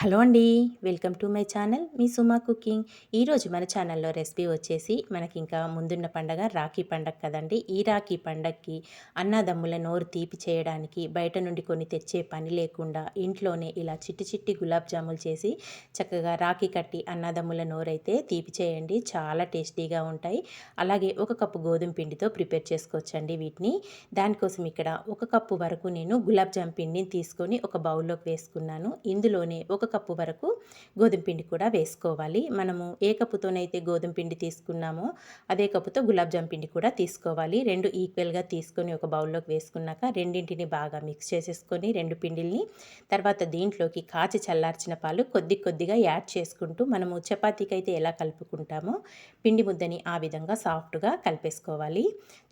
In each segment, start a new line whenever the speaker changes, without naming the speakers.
Hello అండి, welcome to my channel me Suma cooking. ఈరోజు మన ఛానల్లో రెసిపీ వచ్చేసి మనకి ఇంకా ముందున్న పండగ రాఖీ పండగ కదండి. ఈ రాఖీ పండగకి అన్నదమ్ముల నోరు తీపి చేయడానికి బయట నుండి కొన్ని తెచ్చే పని లేకుండా ఇంట్లోనే ఇలా చిట్టి చిట్టి గులాబ్ జాములు చేసి చక్కగా రాఖీ కట్టి అన్నదమ్ముల నోరైతే తీపి చేయండి. చాలా టేస్టీగా ఉంటాయి. అలాగే ఒక కప్పు గోధుమ పిండితో ప్రిపేర్ చేసుకోవచ్చండి వీటిని. దానికోసం ఇక్కడ ఒక కప్పు వరకు నేను గులాబ్ జామ్ పిండిని తీసుకొని ఒక బౌల్లోకి వేసుకున్నాను. ఇందులోనే ఒక కప్పు వరకు గోధుమ పిండి కూడా వేసుకోవాలి. మనము ఏ కప్పుతోనైతే గోధుమ పిండి తీసుకున్నామో అదే కప్పుతో గులాబ్ జామ్ పిండి కూడా తీసుకోవాలి. రెండు ఈక్వల్గా తీసుకొని ఒక బౌల్లోకి వేసుకున్నాక రెండింటిని బాగా మిక్స్ చేసేసుకొని రెండు పిండిల్ని తర్వాత దీంట్లోకి కాచి చల్లార్చిన పాలు కొద్ది కొద్దిగా యాడ్ చేసుకుంటూ మనము చపాతీకి అయితే ఎలా కలుపుకుంటామో పిండి ముద్దని ఆ విధంగా సాఫ్ట్గా కలిపేసుకోవాలి.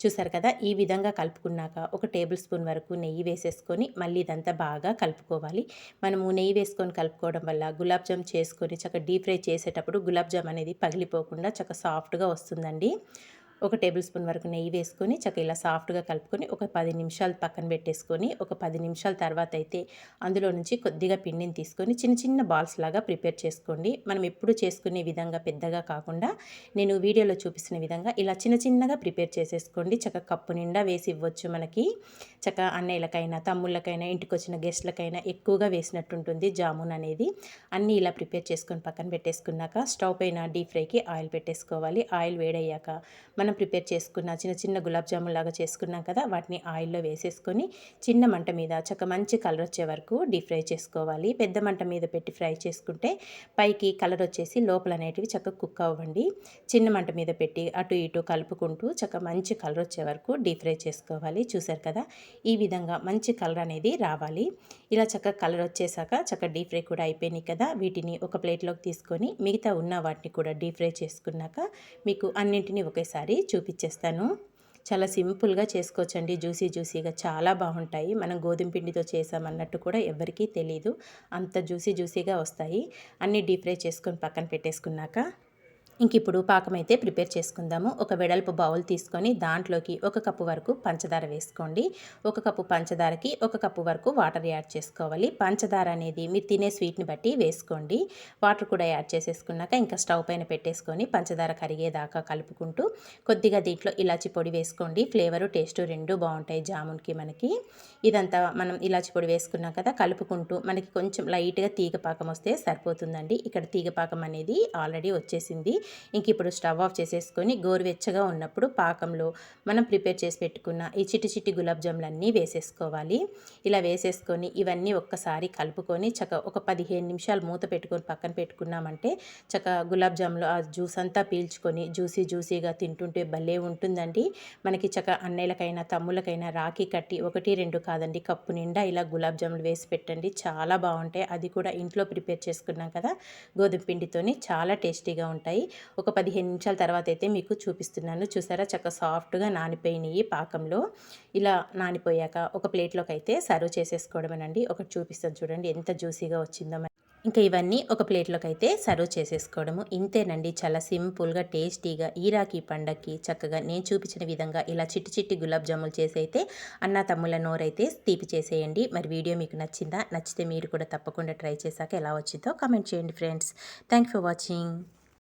చూసారు కదా, ఈ విధంగా కలుపుకున్నాక ఒక టేబుల్ స్పూన్ వరకు నెయ్యి వేసేసుకొని మళ్ళీ ఇదంతా బాగా కలుపుకోవాలి. మనము నెయ్యి వేసుకొని కలుపుకోవడం వల్ల గులాబ్ జామ్ చేసుకొని చక్కగా డీప్ ఫ్రై చేసేటప్పుడు గులాబ్ జామ్ అనేది పగిలిపోకుండా చక్కగా సాఫ్ట్గా వస్తుందండి. ఒక టేబుల్ స్పూన్ వరకు నెయ్యి వేసుకొని చక్కగా ఇలా సాఫ్ట్గా కలుపుకొని ఒక 10 నిమిషాలు పక్కన పెట్టేసుకొని ఒక 10 నిమిషాల తర్వాత అయితే అందులో నుంచి కొద్దిగా పిండిని తీసుకొని చిన్న చిన్న బాల్స్ లాగా ప్రిపేర్ చేసుకోండి. మనం ఎప్పుడు చేసుకునే విధంగా పెద్దగా కాకుండా నేను వీడియోలో చూపిస్తున్న విధంగా ఇలా చిన్న చిన్నగా ప్రిపేర్ చేసేసుకోండి. చక్కగా కప్పు నిండా వేసి ఇవ్వచ్చు. మనకి చక్కగా అన్నయ్యలకైనా తమ్ముళ్ళకైనా ఇంటికి వచ్చిన గెస్ట్లకైనా ఎక్కువగా వేసినట్టు ఉంటుంది జామున్ అనేది. అన్నీ ఇలా ప్రిపేర్ చేసుకొని పక్కన పెట్టేసుకున్నాక స్టవ్ పైన డీప్ ఫ్రైకి ఆయిల్ పెట్టేసుకోవాలి. ఆయిల్ వేడయ్యాక మనం ప్రిపేర్ చేసుకున్న చిన్న చిన్న గులాబ్ జామున్ లాగా చేసుకున్నాం కదా, వాటిని ఆయిల్లో వేసేసుకొని చిన్న మంట మీద మంచి కలర్ వచ్చే వరకు డీప్ ఫ్రై చేసుకోవాలి. పెద్ద మంట మీద పెట్టి ఫ్రై చేసుకుంటే పైకి కలర్ వచ్చేసి లోపల అనేటివి చక్కగా కుక్ అవ్వండి. చిన్న మంట మీద పెట్టి అటు ఇటు కలుపుకుంటూ మంచి కలర్ వచ్చే వరకు డీప్ ఫ్రై చేసుకోవాలి. చూసారు కదా, ఈ విధంగా మంచి కలర్ అనేది రావాలి. ఇలా చక్కగా కలర్ వచ్చేసాక చక్కగా డీప్ ఫ్రై కూడా అయిపోయినాయి కదా, వీటిని ఒక ప్లేట్లోకి తీసుకొని మిగతా ఉన్న వాటిని కూడా డీప్ ఫ్రై చేసుకున్నాక మీకు అన్నింటినీ ఒకేసారి చూపించేస్తాను. చాలా సింపుల్గా చేసుకోవచ్చండి. జ్యూసీగా చాలా బాగుంటాయి. మనం గోధుమ పిండితో చేసామన్నట్టు కూడా ఎవరికీ తెలీదు. అంత జ్యూసీగా వస్తాయి. అన్నీ డీప్ ఫ్రై చేసుకొని పక్కన పెట్టేసుకున్నాక ఇంక ఇప్పుడు పాకం అయితే ప్రిపేర్ చేసుకుందాము. ఒక వెడల్పు బౌల్ తీసుకొని దాంట్లోకి ఒక కప్పు వరకు పంచదార వేసుకోండి. ఒక కప్పు పంచదారకి ఒక కప్పు వరకు వాటర్ యాడ్ చేసుకోవాలి. పంచదార అనేది మీరు తినే స్వీట్ని బట్టి వేసుకోండి. వాటర్ కూడా యాడ్ చేసేసుకున్నాక ఇంకా స్టవ్ పైన పెట్టేసుకొని పంచదార కరిగేదాకా కలుపుకుంటూ కొద్దిగా దీంట్లో ఇలాచి పొడి వేసుకోండి. ఫ్లేవరు టేస్ట్ రెండు బాగుంటాయి జామున్కి మనకి. ఇదంతా మనం ఇలాచి పొడి వేసుకున్నాం కదా, కలుపుకుంటూ మనకి కొంచెం లైట్గా తీగ పాకం వస్తే సరిపోతుందండి. ఇక్కడ తీగ పాకం అనేది ఆల్రెడీ వచ్చేసింది. ఇంక ఇప్పుడు స్టవ్ ఆఫ్ చేసేసుకొని గోరువెచ్చగా ఉన్నప్పుడు పాకంలో మనం ప్రిపేర్ చేసి పెట్టుకున్న ఈ చిట్టి చిట్టి గులాబ్ జాములన్నీ వేసేసుకోవాలి. ఇలా వేసేసుకొని ఇవన్నీ ఒక్కసారి కలుపుకొని ఒక 15 నిమిషాలు మూత పెట్టుకొని పక్కన పెట్టుకున్నామంటే గులాబ్ జాములు ఆ జ్యూస్ అంతా పీల్చుకొని జ్యూసీగా తింటుంటే భలే ఉంటుందండి. మనకి అన్నయ్యలకైనా తమ్ముళ్ళకైనా రాఖీ కట్టి 1-2 కాదండి, కప్పు నిండా ఇలా గులాబ్ జాములు వేసి పెట్టండి. చాలా బాగుంటాయి. అది కూడా ఇంట్లో ప్రిపేర్ చేసుకున్నాం కదా గోధుమ పిండితోని, చాలా టేస్టీగా ఉంటాయి. ఒక 15 నిమిషాల తర్వాత అయితే మీకు చూపిస్తున్నాను. చూసారా, సాఫ్ట్గా నానిపోయినాయి పాకంలో. ఇలా నానిపోయాక ఒక ప్లేట్లోకి అయితే సర్వ్ చేసేసుకోవడమేనండి. ఒకటి చూపిస్తాను చూడండి ఎంత జ్యూసీగా వచ్చిందో. ఇంకా ఇవన్నీ ఒక ప్లేట్లోకి అయితే సర్వ్ చేసేసుకోవడము. ఇంతేనండి, చాలా సింపుల్గా టేస్టీగా ఈ రాఖీ పండగకి చక్కగా నేను చూపించిన విధంగా ఇలా చిట్టి చిట్టి గులాబ్ జాములు చేసి అయితే అన్న తమ్ముళ్ళ నోరైతే తీపి చేసేయండి. మరి వీడియో మీకు నచ్చిందా? నచ్చితే మీరు కూడా తప్పకుండా ట్రై చేశాక ఎలా వచ్చిందో కామెంట్ చేయండి ఫ్రెండ్స్. Thank for watching.